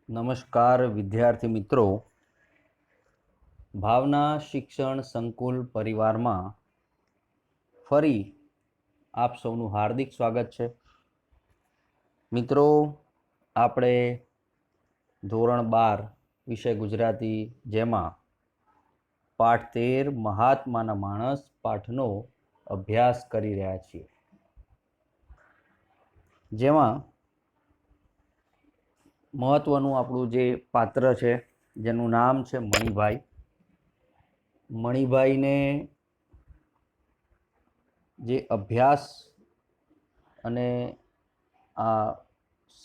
નમસ્કાર વિદ્યાર્થી મિત્રો, ભાવના શિક્ષણ સંકુલ પરિવારમાં ફરી આપ સૌનું હાર્દિક સ્વાગત છે। મિત્રો, આપણે ધોરણ 12 વિષય ગુજરાતી જેમાં પાઠ 13 મહાત્માના માણસ પાઠનો અભ્યાસ કરી રહ્યા છીએ, જેમાં મહત્વનું આપણું જે પાત્ર છે જેનું નામ છે મણિભાઈ। મણિભાઈને જે અભ્યાસ અને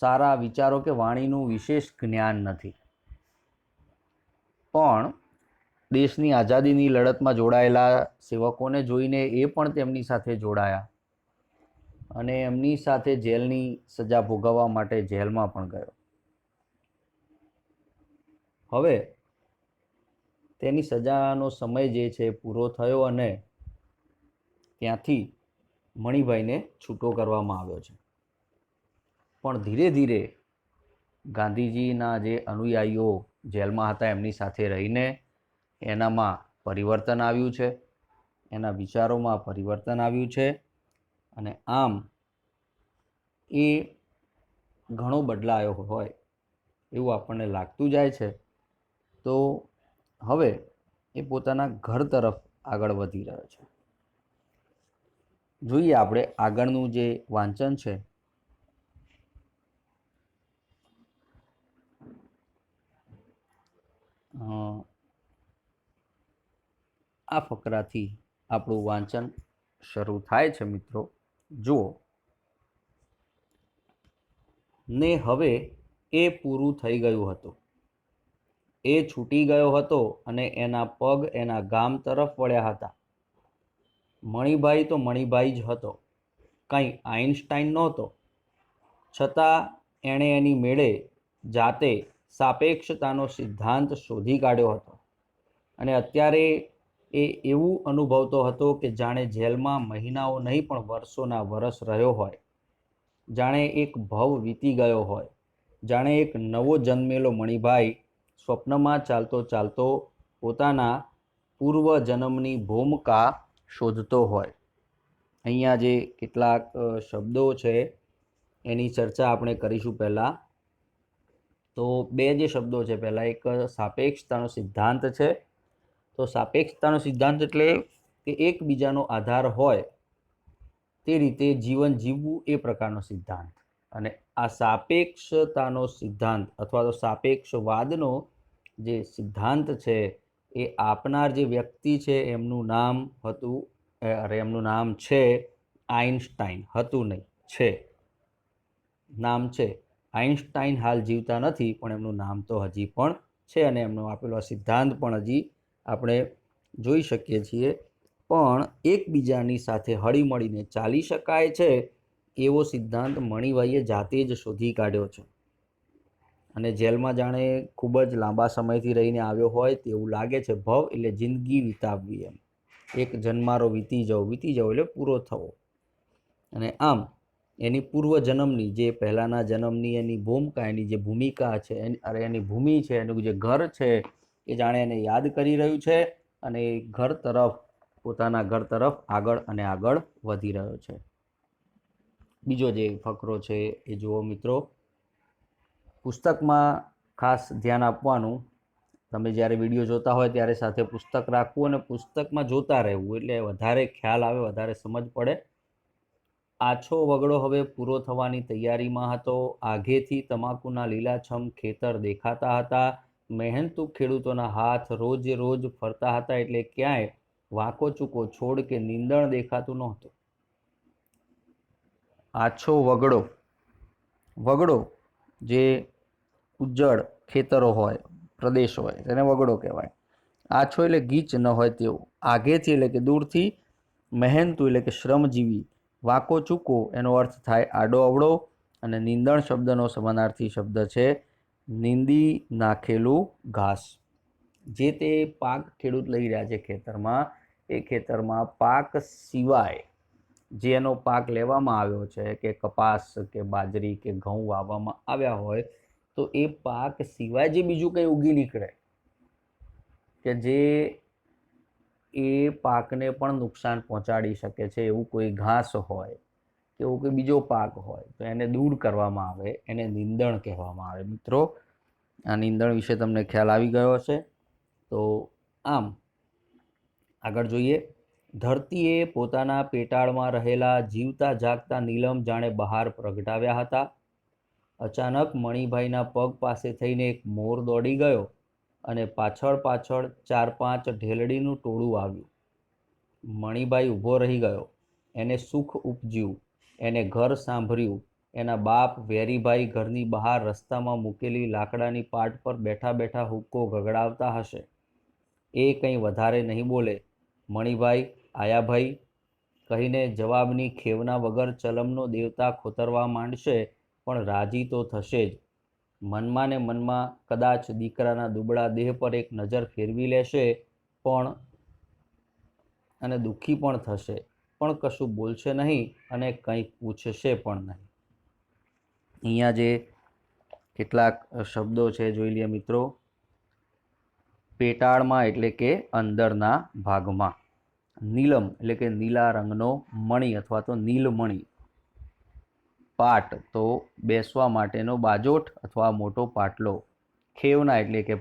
સારા વિચારો કે વાણીનું વિશેષ જ્ઞાન નથી, પણ દેશની આઝાદીની લડતમાં જોડાયેલા સેવકોને જોઈને એ પણ તેમની સાથે જોડાયા અને એમની સાથે જેલની સજા ભોગવવા માટે જેલમાં પણ ગયો। હવે તેની સજાનો સમય જે છે પૂરો થયો અને ત્યાંથી મણિભાઈને છૂટો કરવામાં આવ્યો છે, પણ ધીરે ધીરે ગાંધીજીના જે અનુયાયીઓ જેલમાં હતા એમની સાથે રહીને એનામાં પરિવર્તન આવ્યું છે, એના વિચારોમાં પરિવર્તન આવ્યું છે અને આમ એ ઘણો બદલાયો હોય એવું આપણને લાગતું જાય છે। તો હવે એ પોતાના ઘર તરફ આગળ વધી રહ્યો છે। જોઈએ આપણે આગળનું જે વાંચન છે। આ ફકરાથી આપણું વાંચન શરૂ થાય છે। મિત્રો જુઓ, ને હવે એ પૂરું થઈ ગયું હતું, એ છૂટી ગયો હતો અને એના પગ એના ગામ તરફ વળ્યા હતા। મણિભાઈ તો મણિભાઈ જ હતો, કંઈ આઈન્સ્ટાઈન નહોતો, છતાં એણે એની મેળે જાતે સાપેક્ષતાનો સિદ્ધાંત શોધી કાઢ્યો હતો અને અત્યારે એ એવું અનુભવતો હતો કે જાણે જેલમાં મહિનાઓ નહીં પણ વર્ષોના વર્ષ રહ્યો હોય, જાણે એક ભવ વીતી ગયો હોય, જાણે એક નવો જન્મેલો મણિભાઈ સ્વપ્નમાં ચાલતો ચાલતો પોતાના પૂર્વ જન્મની ભૂમિકા શોધતો હોય। અહીંયા જે કેટલાક શબ્દો છે એની ચર્ચા આપણે કરીશું। પહેલાં તો બે જે શબ્દો છે, પહેલાં એક સાપેક્ષતાનો સિદ્ધાંત છે। તો સાપેક્ષતાનો સિદ્ધાંત એટલે કે એકબીજાનો આધાર હોય તે રીતે જીવન જીવવું, એ પ્રકારનો સિદ્ધાંત। અને આ સાપેક્ષતાનો સિદ્ધાંત અથવા તો સાપેક્ષવાદનો જે સિદ્ધાંત છે એ આપનાર જે વ્યક્તિ છે એમનું નામ હતું, એમનું નામ છે આઈન્સ્ટાઈન। હતું નહીં, છે, નામ છે આઈન્સ્ટાઈન। હાલ જીવતા નથી, પણ એમનું નામ તો હજી પણ છે અને એમનો આપેલો સિદ્ધાંત પણ હજી આપણે જોઈ શકીએ છીએ। પણ એકબીજાની સાથે હળીમળીને ચાલી શકાય છે એવો સિદ્ધાંત મણિભાઈએ જાતે જ શોધી કાઢ્યો છે અને જેલમાં જાણે ખૂબ જ લાંબા સમયથી રહીને આવ્યો હોય તેવું લાગે છે। ભવ એટલે જિંદગી વિતાવવી, એમ એક જન્મારો વીતી જવો એટલે પૂરો થવો। અને આમ એની પૂર્વ જન્મની જે પહેલાંના જન્મની એની ભૂમિકા, એની જે ભૂમિકા છે, એની ભૂમિ છે, એનું જે ઘર છે એ જાણે એને યાદ કરી રહ્યું છે અને એ ઘર તરફ, પોતાના ઘર તરફ આગળ અને આગળ વધી રહ્યો છે। બીજો જે ફકરો છે એ જુઓ મિત્રો। પુસ્તકમાં ખાસ ધ્યાન આપવાનું, તમે જ્યારે વિડીયો જોતા હોય ત્યારે સાથે પુસ્તક રાખવું અને પુસ્તકમાં જોતા રહેવું, એટલે વધારે ખ્યાલ આવે, વધારે સમજ પડે। આછો વગડો હવે પૂરો થવાની તૈયારીમાં હતો, આઘેથી તમાકુના લીલાછમ ખેતર દેખાતા હતા, મહેનતુ ખેડૂતોના હાથ રોજે રોજ ફરતા હતા, એટલે ક્યાંય વાંકો ચૂકો છોડ કે નીંદણ દેખાતું નહોતું। આછો વગડો, વગડો જે ઉજ્જડ ખેતરો હોય, પ્રદેશ હોય, તેને વગડો કહેવાય। આછો એટલે ગીચ ન હોય તેવું, આઘેથી એટલે કે દૂરથી, મહેનતુ એટલે કે શ્રમજીવી, વાંકો ચૂકો એનો અર્થ થાય આડો અવળો, અને નીંદણ શબ્દનો સમાનાર્થી શબ્દ છે નીંદી નાખેલું ઘાસ। જે તે પાક ખેડૂત લઈ રહ્યા છે ખેતરમાં, એ ખેતરમાં પાક સિવાય જેનો પાક લેવામાં આવ્યો છે, કે કપાસ કે બાજરી કે ઘઉં વાવવામાં આવ્યા હોય, તો એ પાક સિવાય જે બીજું કંઈ ઉગી નીકળે કે જે એ પાકને પણ નુકસાન પહોંચાડી શકે છે, એવું કોઈ ઘાસ હોય કે એવું કોઈ બીજો પાક હોય તો એને દૂર કરવામાં આવે, એને નીંદણ કહેવામાં આવે. મિત્રો, આ નીંદણ વિશે તમને ખ્યાલ આવી ગયો હશે. તો આમ આગળ જોઈએ. ધરતીએ પોતાના પેટાળમાં રહેલા જીવતા જાગતા નીલમ જાણે બહાર પ્રગટાવ્યા હતા. અચાનક મણિભાઈના પગ પાસે થઈને એક મોર દોડી ગયો અને પાછળ પાછળ 4-5 ઢેલડીનું ટોળું આવ્યું. મણિભાઈ ઊભો રહી ગયો. એને સુખ ઉપજ્યું. એને ઘર સાંભળ્યું. એના બાપ વેરીભાઈ ઘરની બહાર રસ્તામાં મૂકેલી લાકડાની પાટ પર બેઠા બેઠા હુક્કો ગગડાવતા હશે. એ કંઈ વધારે નહીં બોલે. મણિભાઈ, આયાભાઈ કહીને જવાબની ખેવના વગર ચલમનો દેવતા ખોતરવા માંડશે, પણ રાજી તો થશે જ. મનમાં ને મનમાં કદાચ દીકરાના દુબળા દેહ પર એક નજર ફેરવી લેશે પણ અને દુઃખી પણ થશે, પણ કશું બોલશે નહીં અને કંઈ પૂછશે પણ નહીં. અહીંયા જે કેટલાક શબ્દો છે જોઈ લઈએ મિત્રો. પેટાળમાં એટલે કે અંદરના ભાગમાં. નીલમ એટલે કે નીલા રંગનો મણિ અથવા તો નીલમણિ. પાટ તો બેસવા માટેનો બાજોઠ અથવા મોટો પાટલો. ખેવના એટલે કે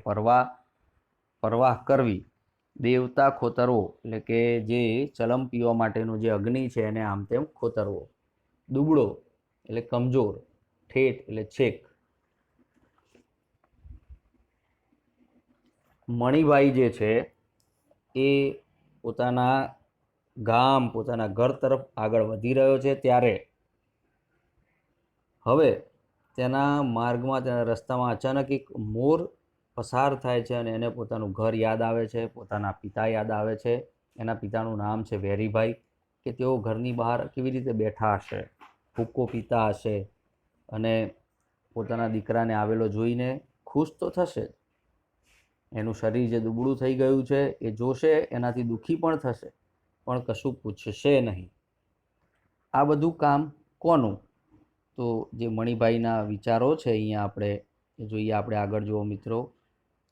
પરવાહ કરવી. દેવતા ખોતરવો એટલે કે જે ચલમ પીવા માટેનો જે અગ્નિ છે એને આમ તેમ ખોતરવો. દુબળો એટલે કમજોર. ઠેઠ એટલે છેક. મણિભાઈ જે છે એ પોતાના ગામ, પોતાના ઘર તરફ આગળ વધી રહ્યો છે ત્યારે હવે તેના માર્ગમાં, તેના રસ્તામાં અચાનક એક મોર પસાર થાય છે અને એને પોતાનું ઘર યાદ આવે છે, પોતાના પિતા યાદ આવે છે. એના પિતાનું નામ છે વેરીભાઈ. કે તેઓ ઘરની બહાર કેવી રીતે બેઠા હશે, હુક્કો પીતા હશે અને પોતાના દીકરાને આવેલો જોઈને ખુશ તો થશે. એનું શરીર જે દુબળું થઈ ગયું છે એ જોશે, એનાથી દુઃખી પણ થશે, પણ કશું પૂછશે નહીં. આ બધું કામ કોનું? તો જે મણિભાઈના વિચારો છે અહીંયા આપણે જોઈએ. આપણે આગળ જુઓ મિત્રો.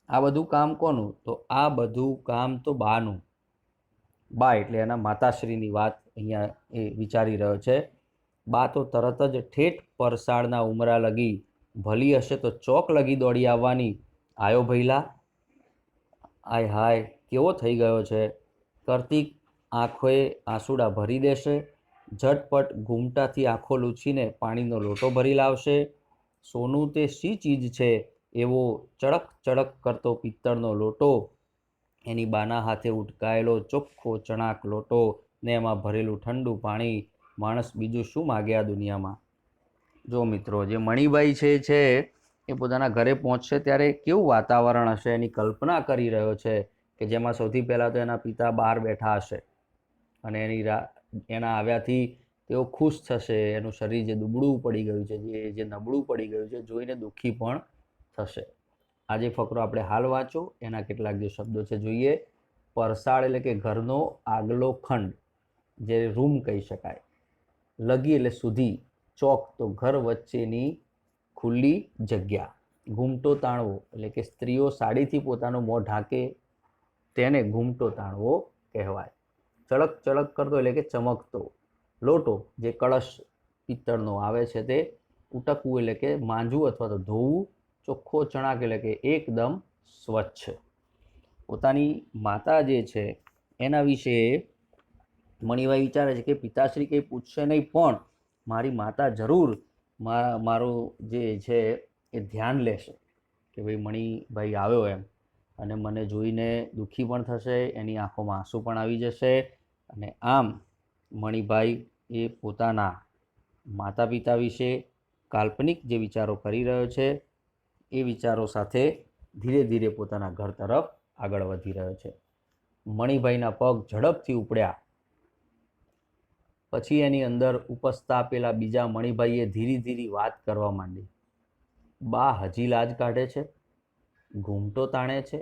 આ બધું કામ કોનું? તો આ બધું કામ તો બાનું. બા એટલે એના માતાશ્રીની વાત અહીંયા એ વિચારી રહ્યો છે. બા તો તરત જ ઠેઠ પરસાળના ઉમરા લગી, ભલી હશે તો ચોક લગી દોડી આવવાની. આયો ભઈલા. આય હાય, કેવો થઈ ગયો છે. કરતી આંખોએ આંસુડા ભરી દેશે. ઝટપટ ઘૂમટાથી આંખો લૂછીને પાણીનો લોટો ભરી લાવશે. સોનું તે શી ચીજ છે, એવો ચળક ચળક કરતો પિત્તળનો લોટો, એની બાના હાથે ઉટકાયેલો ચોખ્ખો ચણાક લોટો ને એમાં ભરેલું ઠંડુ પાણી. માણસ બીજું શું માગે આ દુનિયામાં? જો મિત્રો, જે મણિભાઈ છે એ પોતાના ઘરે પહોંચશે ત્યારે કેવું વાતાવરણ હશે એની કલ્પના કરી રહ્યો છે, કે જેમાં સૌથી પહેલાં તો એના પિતા બહાર બેઠા હશે અને એના આવ્યાથી તેઓ ખુશ થશે. એનું શરીર જે દુબળું પડી ગયું છે, જે નબળું પડી ગયું છે, જોઈને દુઃખી પણ થશે. આજે ફકરો આપણે હાલ વાંચો. એના કેટલાક જે શબ્દો છે જોઈએ. પરસાળ એટલે કે ઘરનો આગલો ખંડ, જે રૂમ કહી શકાય. લગી એટલે સુધી. ચોક તો ઘર વચ્ચેની ખુલ્લી જગ્યા. ઘૂમટો તાણવો એટલે કે સ્ત્રીઓ સાડીથી પોતાનું મોં ઢાંકે તેને ઘૂમટો તાણવો કહેવાય. ચળક ચળક કરતો એટલે કે ચમકતો. લોટો જે કળશ પિત્તળનો આવે છે તે. ઉટકવું એટલે કે માંજવું અથવા તો ધોવું. ચોખ્ખો ચણાક એટલે કે એકદમ સ્વચ્છ. પોતાની માતા જે છે એના વિશે મણિભાઈ વિચારે છે કે પિતાશ્રી કંઈ પૂછશે નહીં, પણ મારી માતા જરૂર મારું જે છે એ ધ્યાન લેશે કે ભાઈ મણિભાઈ આવ્યો એમ, અને મને જોઈને દુઃખી પણ થશે, એની આંખોમાં આંસુ પણ આવી જશે. અને આમ મણિભાઈ એ પોતાના માતા પિતા વિશે કાલ્પનિક જે વિચારો કરી રહ્યો છે એ વિચારો સાથે ધીરે ધીરે પોતાના ઘર તરફ આગળ વધી રહ્યો છે. મણિભાઈના પગ ઝડપથી ઉપડ્યા. પછી એની અંદર ઉપસતા પેલા બીજા મણિભાઈએ ધીરે ધીરે વાત કરવા માંડી. બા હજી લાજ કાઢે છે, ઘૂમટો તાણે છે.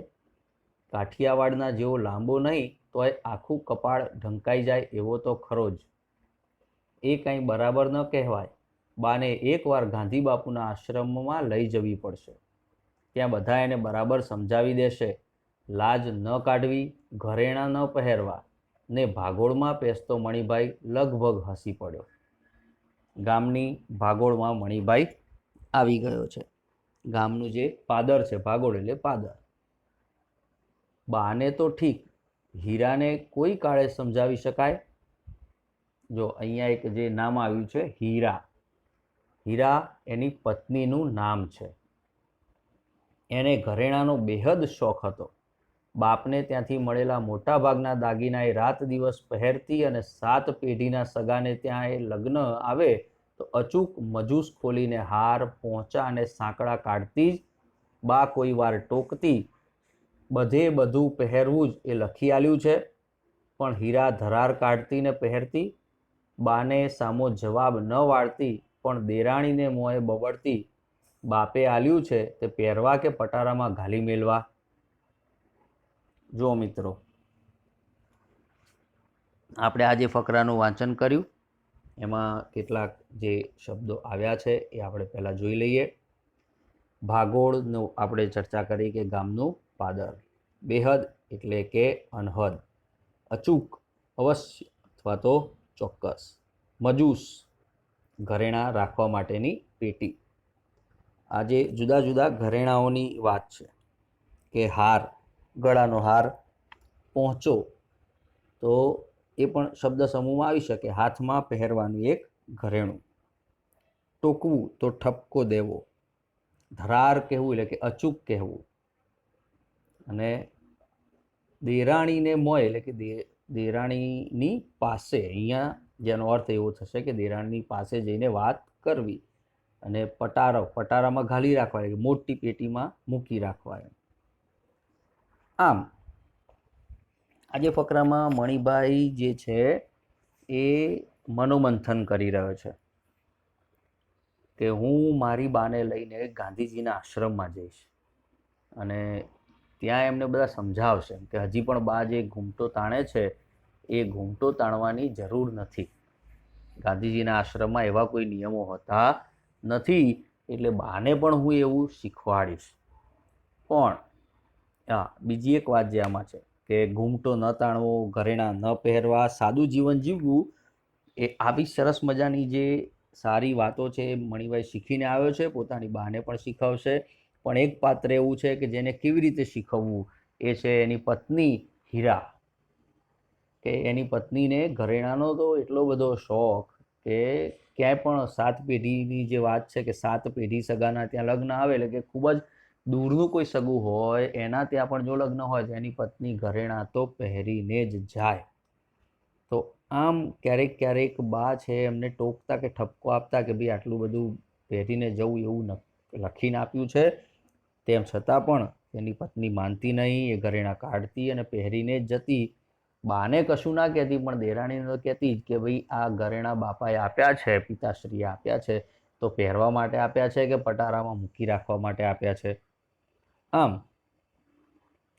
કાઠિયાવાડના જેવો લાંબો નહીં તોય આખું કપાળ ઢંકાઈ જાય એવો તો ખરો જ. એ કાંઈ બરાબર ન કહેવાય. બાને એકવાર ગાંધી બાપુના આશ્રમમાં લઈ જવી પડશે. ત્યાં બધા એને બરાબર સમજાવી દેશે. લાજ ન કાઢવી, ઘરેણાં ન પહેરવા. ને ભાગોળમાં પેસતો મણિભાઈ લગભગ હસી પડ્યો. ગામની ભાગોળમાં મણિભાઈ આવી ગયો છે. ગામનું જે પાદર છે, ભાગોળ એટલે પાદર. બાને તો ઠીક, હીરાને કોઈ કાળે સમજાવી શકાય? જો અહીંયા એક જે નામ આવ્યું છે હીરા. હીરા એની પત્નીનું નામ છે. એને ઘરેણાનો બેહદ શોખ હતો. બાપને ત્યાંથી મળેલા મોટા ભાગના દાગીના એ રાત દિવસ પહેરતી અને 7 પેઢીના સગાને ત્યાં એ લગ્ન આવે તો અચૂક મજૂસ ખોલીને હાર, પોંચા અને સાંકડા કાઢતી જ. બા કોઈ વાર ટોકતી, બધે બધું પહેરવું જ એ લખી આલ્યું છે. પણ હીરા ધરાર કાઢતી ને પહેરતી. બાને સામો જવાબ ન વાળતી, પણ દેરાણીને મોંએ બબડતી, બાપે આલ્યું છે તે પહેરવા કે પટારામાં ઘાલી મેલવા. જો મિત્રો, આપણે આજે ફકરાનું વાંચન કર્યું. એમાં કેટલાક જે શબ્દો આવ્યા છે એ આપણે પહેલાં જોઈ લઈએ. ભાગોળનું આપણે ચર્ચા કરી કે ગામનું પાદર. બેહદ એટલે કે અનહદ. અચૂક, અવશ્ય અથવા તો ચોક્કસ. મજૂસ, ઘરેણાં રાખવા માટેની પેટી. આજે જુદા જુદા ઘરેણાઓની વાત છે કે હાર, ગળાનો હાર, પહોંચો, તો એ પણ શબ્દ સમૂહમાં આવી શકે. હાથમાં પહેરવાનું એક ઘરેણું. ટોકવું તો ઠપકો દેવો. ધરાર કહેવું એટલે કે અચૂક કહેવું. અને દેરાણીને મોય એટલે કે દેરાણીની પાસે. અહીંયા જેનો અર્થ એવો થશે કે દેરાણીની પાસે જઈને વાત કરવી. અને પટારો, પટારામાં ઘાલી રાખવા એટલે મોટી પેટીમાં મૂકી રાખવા. આમ આજે ફકરામાં મણિભાઈ જે છે એ મનોમંથન કરી રહ્યો છે કે હું મારી બાને લઈને ગાંધીજીના આશ્રમમાં જઈશ અને ત્યાં એમને બધા સમજાવશે કે હજી પણ બા જે ઘૂમટો તાણે છે એ ઘૂમટો તાણવાની જરૂર નથી. ગાંધીજીના આશ્રમમાં એવા કોઈ નિયમો હોતા નથી, એટલે બાને પણ હું એવું શીખવાડીશ. પણ હા, બીજી એક વાત જે આમાં છે કે ઘૂમટો ન તાણવો, ઘરેણાં ન પહેરવા, સાદું જીવન જીવવું, એ આવી સરસ મજાની જે સારી વાતો છે એ મણિભાઈ શીખીને આવ્યો છે. પોતાની બાને પણ શીખવશે. પણ એક પાત્ર એવું છે કે જેને કેવી રીતે શીખવવું, એ છે એની પત્ની હીરા. કે એની પત્નીને ઘરેણાંનો તો એટલો બધો શોખ કે ક્યાંય પણ 7 પેઢીની જે વાત છે કે 7 પેઢી સગાના ત્યાં લગ્ન આવે એટલે કે ખૂબ જ દૂરનું કોઈ સગું હોય એના ત્યાં પણ જો લગ્ન હોય તો એની પત્ની ઘરેણાં તો પહેરીને જ જાય. તો આમ ક્યારેક ક્યારેક બા છે એમને ટોકતા કે ઠપકો આપતા કે ભાઈ આટલું બધું પહેરીને જવું એવું લખીને આપ્યું છે. તેમ છતાં પણ એની પત્ની માનતી નહીં. એ ઘરેણાં કાઢતી અને પહેરીને જ જતી. બાને કશું ના કહેતી, પણ દેરાણીને તો કહેતી જ કે ભાઈ આ ઘરેણાં બાપાએ આપ્યા છે, પિતાશ્રીએ આપ્યા છે, તો પહેરવા માટે આપ્યા છે કે પટારામાં મૂકી રાખવા માટે આપ્યા છે. આમ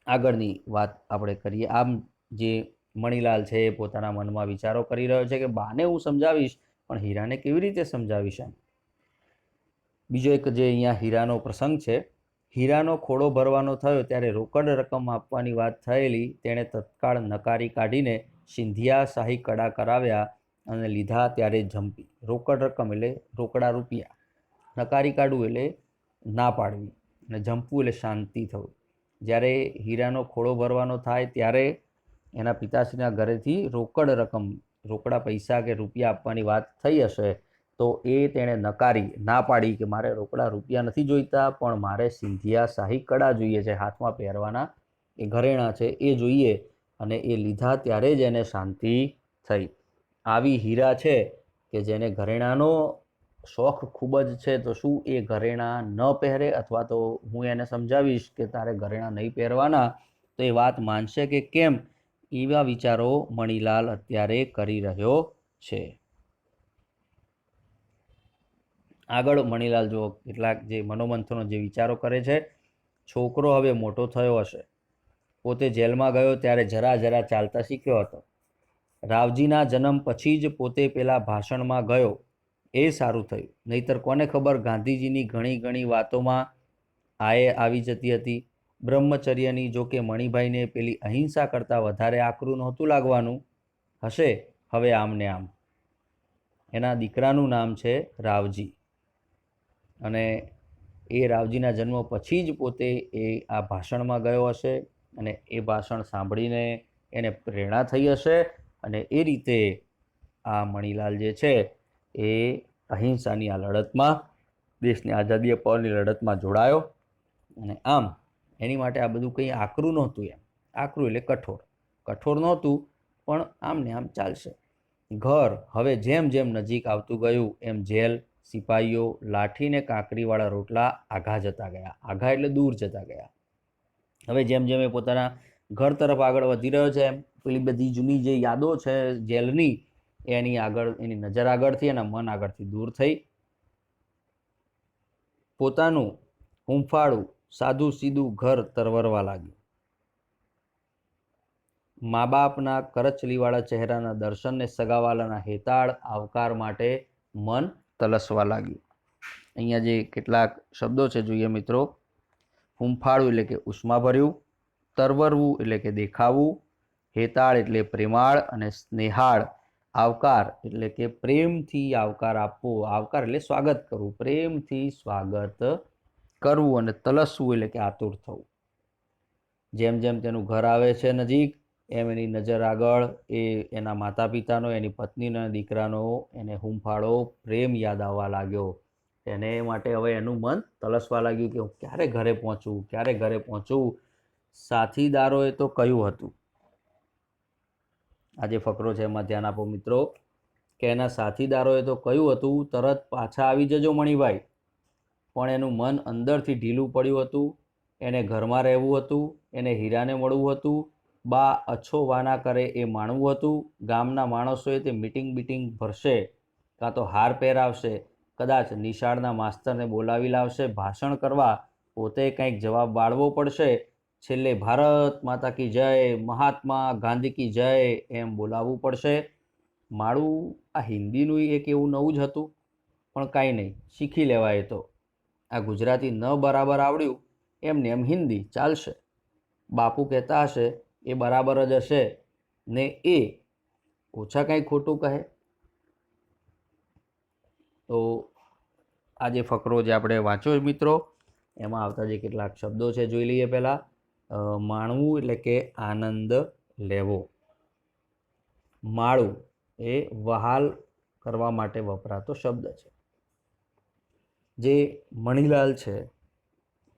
આગળની વાત આપણે કરીએ. આમ જે મણિલાલ છે એ પોતાના મનમાં વિચારો કરી રહ્યો છે કે બાને હું સમજાવીશ, પણ હીરાને કેવી રીતે સમજાવીશ. એમ બીજો એક જે અહીંયા હીરાનો પ્રસંગ છે. હીરાનો ખોળો ભરવાનો થયો ત્યારે રોકડ રકમ આપવાની વાત થયેલી. તેણે તત્કાળ નકારી કાઢીને સિંધિયા શાહી કડા કરાવ્યા અને લીધા ત્યારે ઝંપી. રોકડ રકમ એટલે રોકડા રૂપિયા, નકારી કાઢવું એટલે ના પાડવી, અને ઝંપવું એટલે શાંતિ થવું. જ્યારે હીરાનો ખોળો ભરવાનો થાય ત્યારે એના પિતાશ્રીના ઘરેથી રોકડ રકમ, રોકડા પૈસા કે રૂપિયા આપવાની વાત થઈ હશે, તો એ તેણે નકારી, ના પાડી કે મારે રોકડા રૂપિયા નથી જોઈતા, પણ મારે સિંધિયા શાહી કડા જોઈએ છે, હાથમાં પહેરવાના એ ઘરેણાં છે એ જોઈએ. અને એ લીધા ત્યારે જ એને શાંતિ થઈ. આવી હીરા છે કે જેને ઘરેણાંનો શોખ ખૂબ જ છે, તો શું એ ઘરેણાં ન પહેરે? અથવા તો હું એને સમજાવીશ કે તારે ઘરેણાં નહીં પહેરવાના, તો એ વાત માનશે કે કેમ? એવા વિચારો મણિલાલ અત્યારે કરી રહ્યો છે. આગળ મણિલાલ જો કેટલાક જે મનોમંથનો જે વિચારો કરે છે. છોકરો હવે મોટો થયો હશે. પોતે જેલમાં ગયો ત્યારે જરા જરા ચાલતા શીખ્યો હતો. રાવજીના જન્મ પછી જ પોતે પેલા ભાષણમાં ગયો. એ સારું થયું, નહીતર કોને ખબર ગાંધીજીની ઘણી ઘણી વાતોમાં આએ આવી જતી હતી. બ્રહ્મચર્યની જો કે મણિભાઈને પેલી અહિંસા કરતાં વધારે આકરું નહોતું લાગવાનું હશે. હવે આમ ને આમ એના દીકરાનું નામ છે રાવજી, અને એ રાવજીના જન્મ પછી જ પોતે એ આ ભાષણમાં ગયો હશે, અને એ ભાષણ સાંભળીને એને પ્રેરણા થઈ હશે, અને એ રીતે આ મણીલાલ જે છે એ અહિંસાની આ લડતમાં, દેશની આઝાદી અપાવવાની લડતમાં જોડાયો. અને આમ એની માટે આ બધું કંઈ આકરું નહોતું. એમ આકરું એટલે કઠોર, કઠોર નહોતું, પણ આમ ને આમ ચાલશે. ઘર હવે જેમ જેમ નજીક આવતું ગયું એમ જેલ, સિપાહીઓ, લાઠી ને કાંકરીવાળા રોટલા આઘા જતા ગયા. આઘા એટલે દૂર જતા ગયા. હવે જેમ જેમ એ પોતાના ઘર તરફ આગળ વધી રહ્યો છે, એમ પેલી બધી જૂની જે યાદો છે જેલની, એની આગળ, એની નજર આગળથી, એના મન આગળથી દૂર થઈ. પોતાનું હૂંફાળું સાદું સીધું ઘર તરવરવા લાગ્યું. મા બાપના કરચલીવાળા ચહેરાના દર્શનને સગાવાલાના હેતાળ આવકાર માટે મન તલસવા લાગ્યું. અહીંયા જે કેટલાક શબ્દો છે જોઈએ મિત્રો. હૂંફાળું એટલે કે ઉષ્માભર્યું, તરવરવું એટલે કે દેખાવું, હેતાળ એટલે પ્રેમાળ, અને સ્નેહાળ આવકાર એટલે કે પ્રેમથી આવકાર આપવો. આવકાર એટલે સ્વાગત કરવું, પ્રેમથી સ્વાગત કરવું. અને તલસવું એટલે કે આતુર થવું. જેમ જેમ તેનું ઘર આવે છે નજીક, એમ એની નજર આગળ એના માતા પિતાનો, એની પત્નીનો, દીકરાનો એને હૂંફાળો પ્રેમ યાદ આવવા લાગ્યો. એને માટે હવે એનું મન તલસવા લાગ્યું કે હું ક્યારે ઘરે પહોંચું, ક્યારે ઘરે પહોંચું. સાથીદારોએ તો કહ્યું હતું, આ જે ફકરો છે એમાં ધ્યાન આપો મિત્રો, કે એના સાથીદારોએ તો કહ્યું હતું તરત પાછા આવી જજો મણિભાઈ. પણ એનું મન અંદરથી ઢીલું પડ્યું હતું. એને ઘરમાં રહેવું હતું, એને હીરાને મળવું હતું, બા અછો વાના કરે એ માણવું હતું. ગામના માણસોએ તે મીટિંગ ભરશે, કાં તો હાર પહેરાવશે, કદાચ નિશાળના માસ્તરને બોલાવી લાવશે ભાષણ કરવા, પોતે કંઈક જવાબ વાળવો પડશે. છેલ્લે ભારત માતા કી જય, મહાત્મા ગાંધી કી જય એમ બોલાવવું પડશે. મારું આ હિન્દીનું એક એવું નવું જ હતું, પણ કાંઈ નહીં, શીખી લેવાય. તો આ ગુજરાતી ન બરાબર આવડ્યું, એમને એમ હિન્દી ચાલશે. બાપુ કહેતા હશે એ બરાબર જ હશે ને, એ ઓછા કંઈ ખોટું કહે. તો આ જે ફકરો જે આપણે વાંચ્યો મિત્રો, એમાં આવતા જે કેટલાક શબ્દો છે જોઈ લઈએ. પહેલાં માણવું એટલે કે આનંદ લેવો. માળું એ વહાલ કરવા માટે વપરાતો શબ્દ છે. જે મણીલાલ છે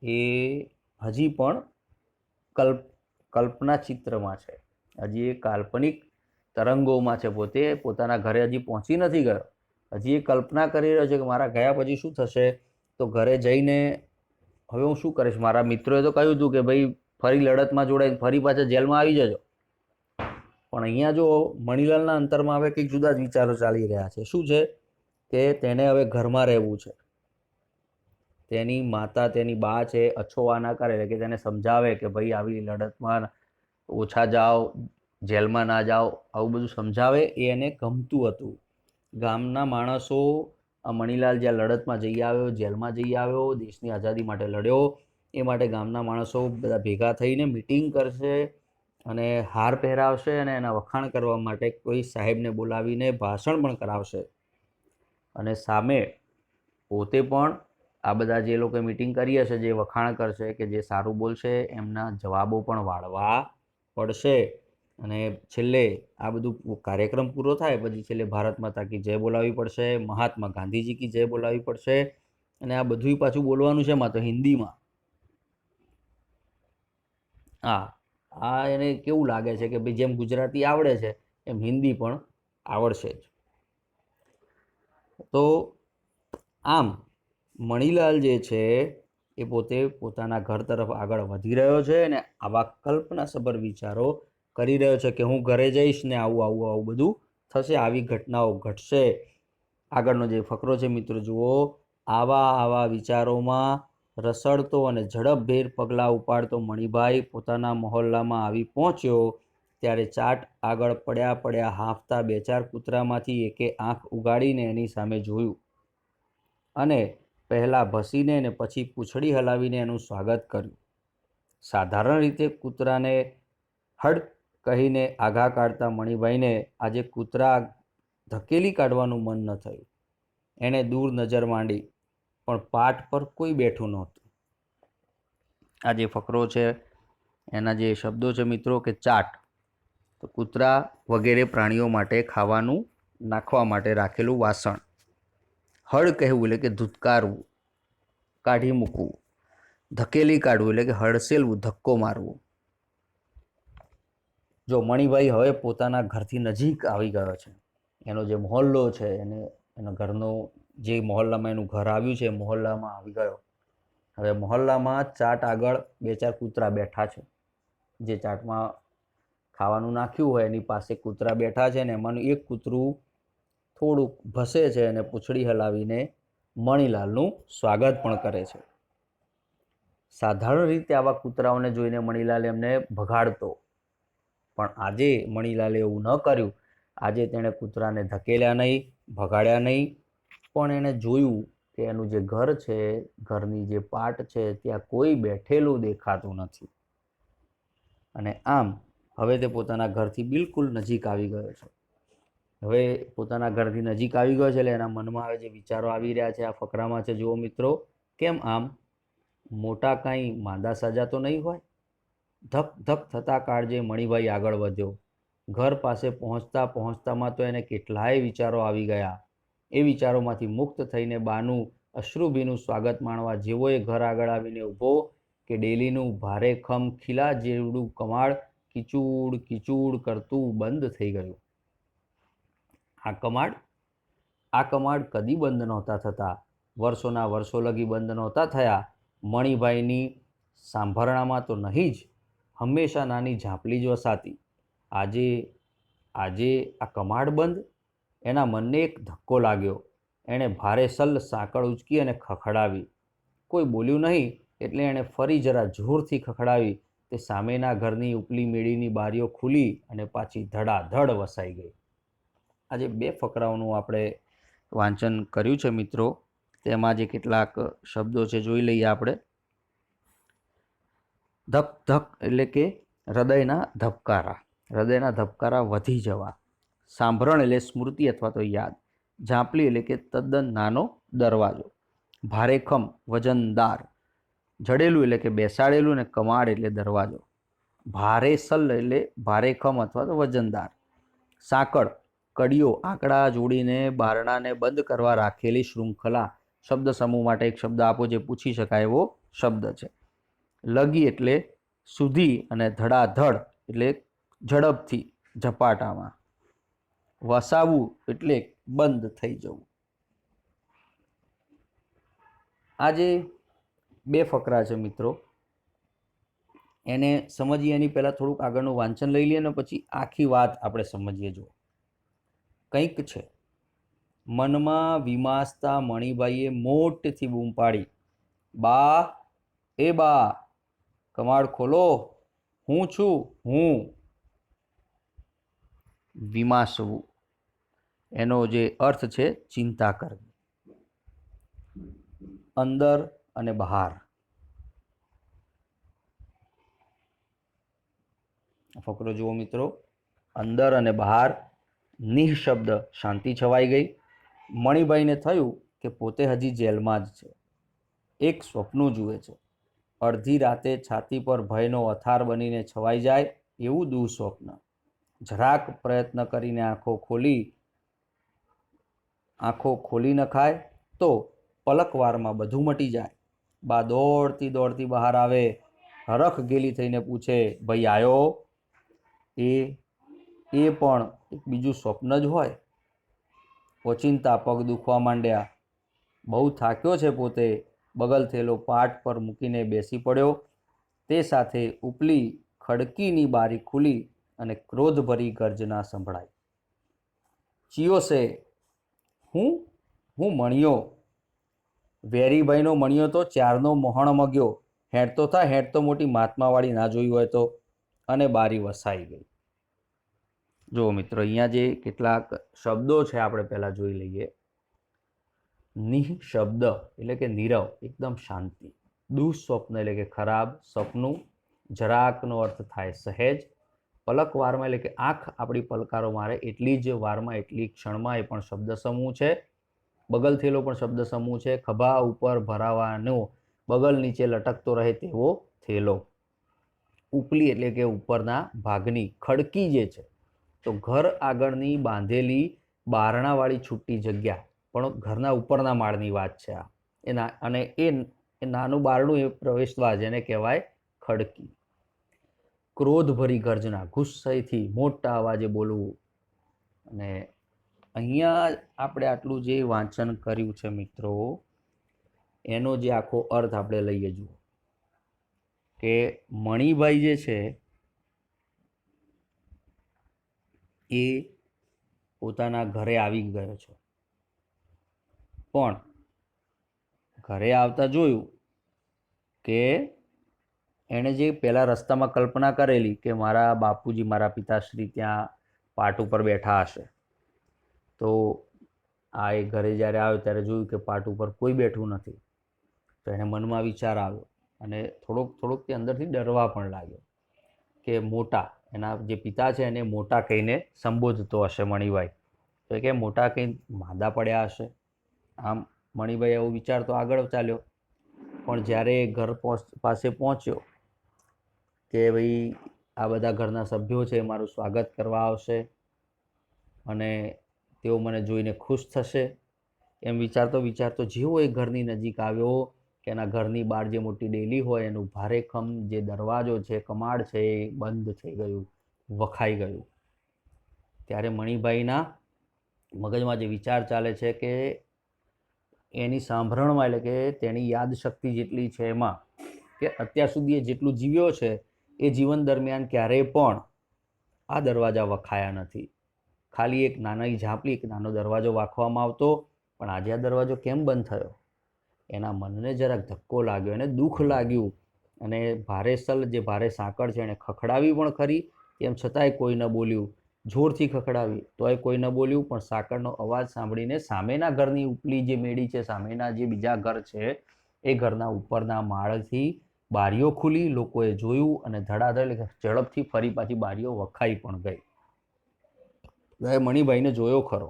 એ હજી પણ કલ્પના ચિત્રમાં છે, હજી એ કાલ્પનિક તરંગોમાં છે. પોતે પોતાના ઘરે હજી પહોંચી નથી ગયો. હજી એ કલ્પના કરી રહ્યો છે કે મારા ગયા પછી શું થશે. તો ઘરે જઈને હવે હું શું કરીશ. મારા મિત્રોએ તો કહ્યું હતું કે ભાઈ ફરી લડતમાં જોડાઈને ફરી પાછા જેલમાં આવી જજો. પણ અહીંયા જો મણીલાલના અંતરમાં હવે કંઈક જુદા જ વિચારો ચાલી રહ્યા છે. શું છે કે તેને હવે ઘરમાં રહેવું છે. તેની માતા, તેની બા છે, અછોવા ના કરે, એટલે કે તેને સમજાવે કે ભાઈ આવી લડતમાં ઓછા જાઓ, જેલમાં ના જાઓ, આવું બધું સમજાવે. એ એને ગમતું હતું. ગામના માણસો આ મણીલાલ જ્યાં લડતમાં જઈ આવ્યો, જેલમાં જઈ આવ્યો, દેશની આઝાદી માટે લડ્યો, એ માટે ગામના માણસો બધા ભેગા થઈને મિટિંગ કરશે અને હાર પહેરાવશે, અને એના વખાણ કરવા માટે કોઈ સાહેબને બોલાવીને ભાષણ પણ કરાવશે. અને સામે પોતે પણ આ બધા જે લોકો મિટિંગ કરી હશે, જે વખાણ કરશે, કે જે સારું બોલશે, એમના જવાબો પણ વાળવા પડશે. અને છેલ્લે આ બધું કાર્યક્રમ પૂરો થાય પછી છેલ્લે ભારત માતા કી જય બોલાવવી પડશે, મહાત્મા ગાંધીજી કી જય બોલાવવી પડશે. અને આ બધું પાછું બોલવાનું છે તો હિન્દીમાં. આ એને કેવું લાગે છે કે ભાઈ જેમ ગુજરાતી આવડે છે એમ હિન્દી પણ આવડશે જ. તો આમ મણીલાલ જે છે એ પોતે પોતાના ઘર તરફ આગળ વધી રહ્યો છે, અને આવા કલ્પનાસભર વિચારો કરી રહ્યો છે કે હું ઘરે જઈશ ને આવું બધું થશે, આવી ઘટનાઓ ઘટશે. આગળનો જે ફકરો છે મિત્રો જુઓ. આવા વિચારોમાં રસળતો અને ઝડપભેર પગલાં ઉપાડતો મણિભાઈ પોતાના મહોલ્લામાં આવી પહોંચ્યો ત્યારે ચાટ આગળ પડ્યા હાંફતા બે ચાર કૂતરામાંથી એકે આંખ ઉગાડીને એની સામે જોયું. અને પહેલાં ભસીને ને પછી પૂંછડી હલાવીને એનું સ્વાગત કર્યું. સાધારણ રીતે કૂતરાને હડ કહીને આઘા કાઢતા મણિભાઈને આજે કૂતરા ધકેલી કાઢવાનું મન ન થયું. એણે દૂર નજર માંડી, પણ પાટ પર કોઈ બેઠું નહોતું. આ જે ફકરો છે એના જે શબ્દો છે મિત્રો કે ચાટ, તો કૂતરા વગેરે પ્રાણીઓ માટે ખાવાનું નાખવા માટે રાખેલું વાસણ. હળ કહેવું એટલે કે ધૂતકારવું, કાઢી મૂકવું. ધકેલી કાઢવું એટલે કે હડસેલવું, ધક્કો મારવું. જો મણિભાઈ હવે પોતાના ઘરથી નજીક આવી ગયો છે. એનો જે મહોલ્લો છે એના ઘરનો જે મહોલ્લામાં એનું ઘર આવ્યું છે એ મહોલ્લામાં આવી ગયો. હવે મહોલ્લામાં ચાટ આગળ 2-4 કૂતરા બેઠા છે. જે ચાટમાં ખાવાનું નાખ્યું હોય એની પાસે કૂતરા બેઠા છે ને એમાંનું એક કૂતરું થોડુંક ભસે છે અને પૂંછડી હલાવીને મણીલાલનું સ્વાગત પણ કરે છે. સાધારણ રીતે આવા કૂતરાઓને જોઈને મણીલાલ એમને ભગાડતો, પણ આજે મણીલાલે એવું ન કર્યું. આજે તેણે કૂતરાને ધકેલ્યા નહીં, ભગાડ્યા નહીં, પણ એણે જોયું કે એનું જે ઘર છે, ઘરની જે પાટ છે ત્યાં કોઈ બેઠેલું દેખાતું નથી. અને આમ હવે તે પોતાના ઘરથી બિલકુલ નજીક આવી ગયો છે. હવે પોતાના ઘરથી નજીક આવી ગયો છે એટલે એના મનમાં હવે જે વિચારો આવી રહ્યા છે આ ફકરામાં છે. જુઓ મિત્રો, કેમ આમ મોટા કાંઈ માંદા સાજા તો નહીં હોય? ધક ધક થતા કાળજે મણિભાઈ આગળ વધ્યો. ઘર પાસે પહોંચતા પહોંચતામાં તો એને કેટલાય વિચારો આવી ગયા. એ વિચારોમાંથી મુક્ત થઈને બાનું અશ્રુભીનું સ્વાગત માણવા જેવો એ ઘર આગળ આવીને ઊભો કે ડેલીનું ભારે ખમ ખીલા જેવડું કમાડ કીચૂડ કીચૂડ કરતું બંધ થઈ ગયું. આ કમાડ કદી બંધ નહોતા થતા. વર્ષોના વર્ષો લગી બંધ નહોતા થયા. મણિભાઈની સાંભરણામાં તો નહીં જ, હંમેશા નાની ઝાંપલી જ વસાતી. આજે આ કમાડ બંધ? એના મનને એક ધક્કો લાગ્યો. એણે ભારે સલ્લ સાંકળ ઉંચકી અને ખખડાવી. કોઈ બોલ્યું નહીં એટલે એણે ફરી જરા જોરથી ખખડાવી. તે સામેના ઘરની ઉપલી મેળીની બારીઓ ખુલી અને પાછી ધડાધડ વસાઈ ગઈ. આજે 2 ફકરાઓનું આપણે વાંચન કર્યું છે મિત્રો. તેમાં જે કેટલાક શબ્દો છે જોઈ લઈએ આપણે. ધક ધક એટલે કે હૃદયના ધબકારા. હૃદયના ધબકારા વધી જવા. સાંભરણ એટલે સ્મૃતિ અથવા તો યાદ. ઝાંપલી એટલે કે તદ્દન નાનો દરવાજો. ભારેખમ વજનદાર. જડેલું એટલે કે બેસાડેલું ને કમાડ એટલે દરવાજો. ભારે સલ્લ એટલે ભારેખમ અથવા તો વજનદાર. સાંકળ કડીઓ આંકડા જોડીને બારણાને બંધ કરવા રાખેલી શૃંખલા. શબ્દ સમૂહ માટે એક શબ્દ આપો જે પૂછી શકાય એવો શબ્દ છે. લગી એટલે સુધી અને ધડાધડ એટલે ઝડપથી, ઝપાટામાં. વસાવું એટલે બંધ થઈ જવું. આજે 2 ફકરા છે મિત્રો. એને સમજીએ એની પહેલાં થોડુંક આગળનું વાંચન લઈ લઈએ ને પછી આખી વાત આપણે સમજીએ. જો કંઈક છે. મનમાં વિમાસતા મણિભાઈએ મોટેથી બૂમ પાડી, બા, એ બા, કમાડ ખોલો, હું છું, હું. વિમાસવું એનો જે અર્થ છે ચિંતા કરવી. અંદર અને બહાર. ફકરો જુઓ મિત્રો. અંદર અને બહાર નિઃશબ્દ શાંતિ છવાઈ ગઈ. મણિભાઈને થયું કે પોતે હજી જેલમાં જ છે. એક સ્વપ્ન જુએ છે. અડધી રાતે છાતી પર ભયનો અથાર બનીને છવાઈ જાય એવું દુઃસ્વપ્ન. જરાક પ્રયત્ન કરીને આંખો ખોલી નખાય તો પલકવારમાં બધું મટી જાય. બા દોડતી દોડતી બહાર આવે. હરખ ગેલી થઈને પૂછે, ભાઈ આવ્યો? એ પણ એક બીજું સ્વપ્ન જ હોય. ઓચિંતા પગ દુખવા માંડ્યા. બહુ થાક્યો છે પોતે. બગલ થયેલો પાટ પર મૂકીને બેસી પડ્યો. તે સાથે ઉપલી ખડકીની બારી ખુલી અને ક્રોધભરી ગર્જના સંભળાઈ. ચિયો છે? હું મણિયો. વેરીભાઈનો મણિયો તો 4નો મોહણ મગ્યો. હેડતો થા, હેડતો મોટી મહાત્માવાળી ના જોઈ હોય તો. અને બારી વસાઈ ગઈ. જો મિત્રો, અહીંયા જે કેટલાક શબ્દો છે આપણે પહેલાં જોઈ લઈએ. નિઃશબ્દ એટલે કે નીરવ, એકદમ શાંતિ. દુઃસ્વપ્ન એટલે કે ખરાબ સપનું. જરાકનો અર્થ થાય સહેજ. પલક વારમાં એટલે કે આંખ આપણી પલકારો મારે એટલી જ વારમાં, એટલી ક્ષણમાં, એ પણ શબ્દ સમૂહ છે. બગલ થેલો પણ શબ્દ સમૂહ છે. ખભા ઉપર ભરાવાનો, બગલ નીચે લટકતો રહે તેવો થેલો. ઉપલી એટલે કે ઉપરના ભાગની. ખડકી જે છે તો ઘર આગળની બાંધેલી બારણાવાળી છૂટી જગ્યા, પણ ઘરના ઉપરના માળની વાત છે આ. અને એ નાનું બારણું, એ પ્રવેશદ્વાર, જેને કહેવાય ખડકી. ક્રોધભરી ગર્જના, ગુસ્સેથી મોટા અવાજે બોલવું. અને અહીંયા આપણે આટલું જે વાંચન કર્યું છે મિત્રો, એનો જે આખો અર્થ આપણે લઈએ જુઓ કે મણિભાઈ જે છે એ પોતાના ઘરે આવી ગયો છે, પણ ઘરે આવતા જોયું કે એણે જે પહેલાં રસ્તામાં કલ્પના કરેલી કે મારા બાપુજી, મારા પિતાશ્રી ત્યાં પાટ ઉપર બેઠા હશે, તો આ એ ઘરે જ્યારે આવ્યો ત્યારે જોયું કે પાટ ઉપર કોઈ બેઠું નથી. તો એને મનમાં વિચાર આવ્યો અને થોડોક તે અંદરથી ડરવા પણ લાગ્યો કે મોટા, એના જે પિતા છે એને મોટા કહીને સંબોધતો હશે મણિભાઈ, તો કે મોટા કંઈ માંદા પડ્યા હશે. આમ મણિભાઈ એવો વિચારતો આગળ ચાલ્યો. પણ જ્યારે ઘર પાસે પહોંચ્યો કે ભાઈ આ બધા ઘરના સભ્યો છે, મારું સ્વાગત કરવા આવશે અને તેઓ મને જોઈને ખુશ થશે, એમ વિચારતો જેવો એ ઘરની નજીક આવ્યો કે એના ઘરની બહાર જે મોટી ડેલી હોય એનું ભારેખમ જે દરવાજો છે, કમાડ છે, એ બંધ થઈ ગયું, વખાઈ ગયું. ત્યારે મણિભાઈના મગજમાં જે વિચાર ચાલે છે કે એની સાંભળણમાં, એટલે કે તેની યાદશક્તિ જેટલી છે એમાં, કે અત્યાર સુધી એ જેટલું જીવ્યો છે એ જીવન દરમિયાન ક્યારેય પણ આ દરવાજા વખાયા નથી. ખાલી એક નાની ઝાંપલી, એક નાનો દરવાજો વાંખવામાં આવતો, પણ આજે આ દરવાજો કેમ બંધ થયો? એના મનને જરાક ધક્કો લાગ્યો, એને દુઃખ લાગ્યું. અને જે ભારે સાંકળ છે એને ખખડાવી પણ ખરી, તેમ છતાંય કોઈ ન બોલ્યું. જોરથી ખખડાવી તોય કોઈ ન બોલ્યું, પણ સાંકળનો અવાજ સાંભળીને સામેના ઘરની ઉપલી જે મેડી છે, સામેના જે બીજા ઘર છે, એ ઘરના ઉપરના માળથી બારીઓ ખુલી. લોકોએ જોયું અને ધડાધડ ઝડપથી ફરી પાછી બારીઓ વખાઈ પણ ગઈ. મણિભાઈને જોયો ખરો.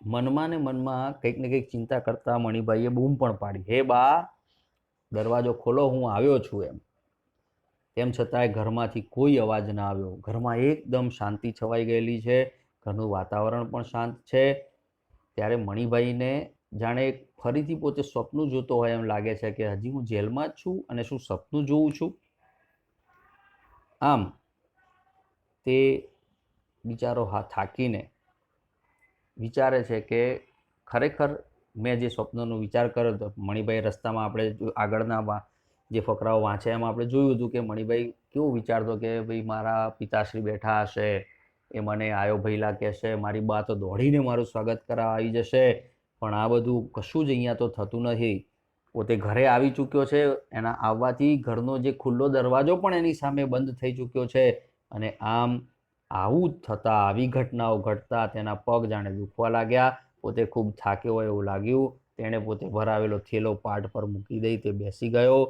મનમાં ને મનમાં કંઈક ને કંઈક ચિંતા કરતા મણિભાઈએ બૂમ પણ પાડી, હે બા, દરવાજો ખોલો, હું આવ્યો છું. તેમ છતાંય ઘરમાંથી કોઈ અવાજ ના આવ્યો. ઘરમાં એકદમ શાંતિ છવાઈ ગયેલી છે, ઘરનું વાતાવરણ પણ શાંત છે. ત્યારે મણિભાઈને જાણે ફરીથી પોતે સ્વપ્ન જોતો હોય એમ લાગે છે કે હજી હું જેલમાં જ છું અને શું સપનું જોઉં છું? આમ તે બિચારો થાકીને વિચારે છે કે ખરેખર મેં જે સ્વપ્નનો વિચાર કર્યો હતો. મણિભાઈ રસ્તામાં આપણે આગળના જે ફકરાઓ વાંચ્યા એમાં આપણે જોયું હતું કે મણિભાઈ કેવું વિચારતો કે ભાઈ મારા પિતાશ્રી બેઠા હશે, એ મને આયો ભૈલા કહેશે, મારી બા તો દોડીને મારું સ્વાગત કરાવવા આવી જશે, પણ આ બધું કશું જ અહીંયા તો થતું નથી. પોતે ઘરે આવી ચૂક્યો છે, એના આવવાથી ઘરનો જે ખુલ્લો દરવાજો પણ એની સામે બંધ થઈ ચૂક્યો છે. અને આવું થતાં, આવી ઘટનાઓ ઘટતા તેના પગ જાણે દુખવા લાગ્યા. પોતે ખૂબ થાક્યો હોય એવું લાગ્યું. તેણે પોતે ભરાવેલો થેલો પાટ પર મૂકી દઈ તે બેસી ગયો.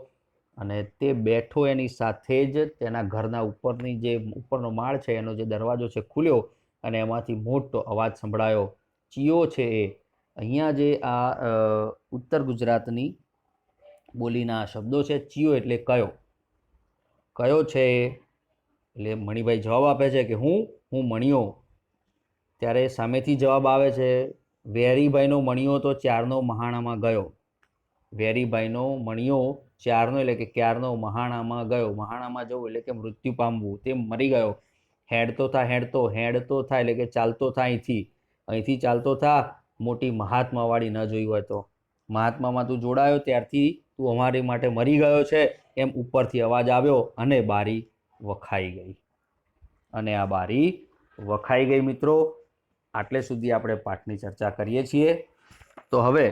અને તે બેઠો એની સાથે જ તેના ઘરના ઉપરનો માળ છે, એનો જે દરવાજો છે ખુલ્યો અને એમાંથી મોટો અવાજ સંભળાયો. ચિયો છે એ અહીંયા જે આ ઉત્તર ગુજરાતની બોલીના શબ્દો છે. ચિયો એટલે કયો છે એટલે મણિભાઈ જવાબ આપે છે કે હું મણિયો. ત્યારે સામેથી જવાબ આવે છે, વેરીભાઈનો મણિયો તો ચારનો મહાણામાં ગયો. વેરીભાઈનો મણિયો ચારનો એટલે કે ક્યારનો મહાણામાં ગયો. મહાણામાં જવું એટલે કે મૃત્યુ પામવું, તે મરી ગયો. હેડતો થાય એટલે કે ચાલતો થાય અહીંથી ચાલતો થા. મોટી મહાત્માવાળી ન જોઈ હોય તો. મહાત્મામાં તું જોડાયો ત્યારથી તું અમારી માટે મરી ગયો છે, એમ ઉપરથી અવાજ આવ્યો અને બારી વખાઈ ગઈ. અને આ બારી વખાઈ ગઈ. મિત્રો, આટલે સુધી આપણે પાઠની ચર્ચા કરીએ છીએ. તો હવે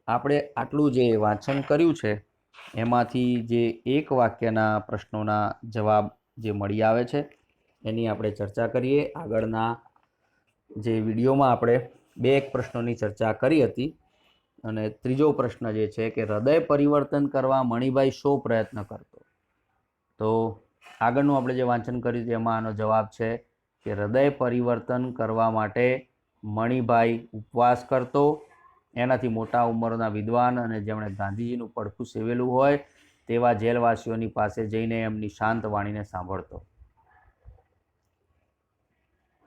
આપણે આટલું જે વાંચન કર્યું છે એમાંથી જે એક વાક્યના પ્રશ્નોના જવાબ જે મળી આવે છે એની આપણે ચર્ચા કરીએ. આગળના જે વિડીયોમાં આપણે બે પ્રશ્નોની ચર્ચા કરી હતી અને ત્રીજો પ્રશ્ન જે છે કે હૃદય પરિવર્તન કરવા મણિભાઈ શો પ્રયત્ન કરતો? તો આગળનું આપણે જે વાંચન કર્યું હતું એમાં આનો જવાબ છે કે હૃદય પરિવર્તન કરવા માટે મણિભાઈ ઉપવાસ કરતો, એનાથી મોટા ઉંમરના વિદ્વાન અને જેમણે ગાંધીજીનું પડખું સેવેલું હોય તેવા જેલવાસીઓની પાસે જઈને એમની શાંત વાણીને સાંભળતો.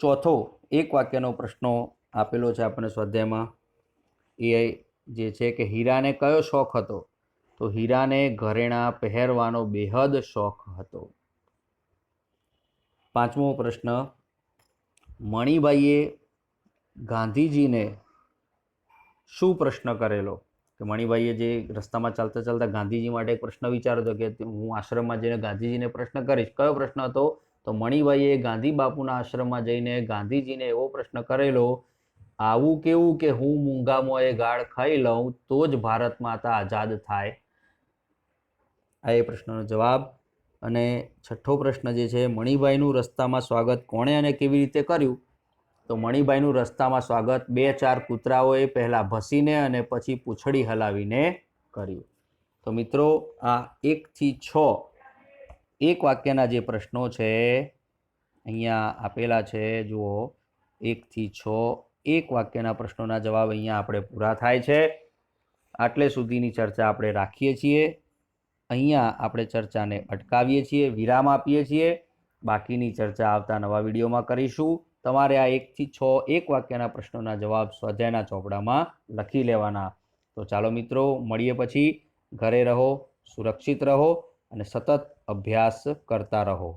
ચોથો એક વાક્યનો પ્રશ્ન આપેલો છે આપણને સ્વાધ્યાયમાં, એ જે છે કે હીરાને કયો શોખ હતો? તો હીરાને ઘરેણાં પહેરવાનો બેહદ શોખ હતો. પાંચમો પ્રશ્ન, મણિભાઈએ ગાંધીજીને શું પ્રશ્ન કરેલો? કે મણિભાઈએ જે રસ્તામાં ચાલતા ચાલતા ગાંધીજી માટે એક પ્રશ્ન વિચાર્યો હતો કે હું આશ્રમમાં જઈને ગાંધીજીને પ્રશ્ન કરીશ. કયો પ્રશ્ન હતો? તો મણિભાઈએ ગાંધી બાપુના આશ્રમમાં જઈને ગાંધીજીને એવો પ્રશ્ન કરેલો, આવું કેવું કે હું મૂંઘામોએ ગાળ ખાઈ લઉં તો જ ભારત માતા આઝાદ થાય? આ એ પ્રશ્નનો જવાબ. અને છઠ્ઠો પ્રશ્ન જે છે, મણિભાઈનું રસ્તામાં સ્વાગત કોણે અને કેવી રીતે કર્યું? તો મણિભાઈનું રસ્તામાં સ્વાગત 2-4 કૂતરાઓએ પહેલાં ભસીને અને પછી પૂંછડી હલાવીને કર્યું. તો મિત્રો આ 1 થી 6 એક વાક્યના જે પ્રશ્નો છે અહીંયા આપેલા છે, જુઓ 1 થી 6 એક વાક્યના પ્રશ્નોના જવાબ અહીંયા આપણે પૂરા થાય છે. આટલે સુધીની ચર્ચા આપણે રાખીએ છીએ. અહીંયા આપણે ચર્ચાને અટકાવીએ છીએ, વિરામ આપીએ છીએ. બાકીની ચર્ચા આવતા નવા વિડીયોમાં કરીશું. તમારે આ 1 થી 6 એક વાક્યના પ્રશ્નોના જવાબ સ્વાધ્યાયના ચોપડામાં લખી લેવાના. તો ચાલો મિત્રો, મળીએ પછી. ઘરે રહો, સુરક્ષિત રહો અને સતત અભ્યાસ કરતા રહો.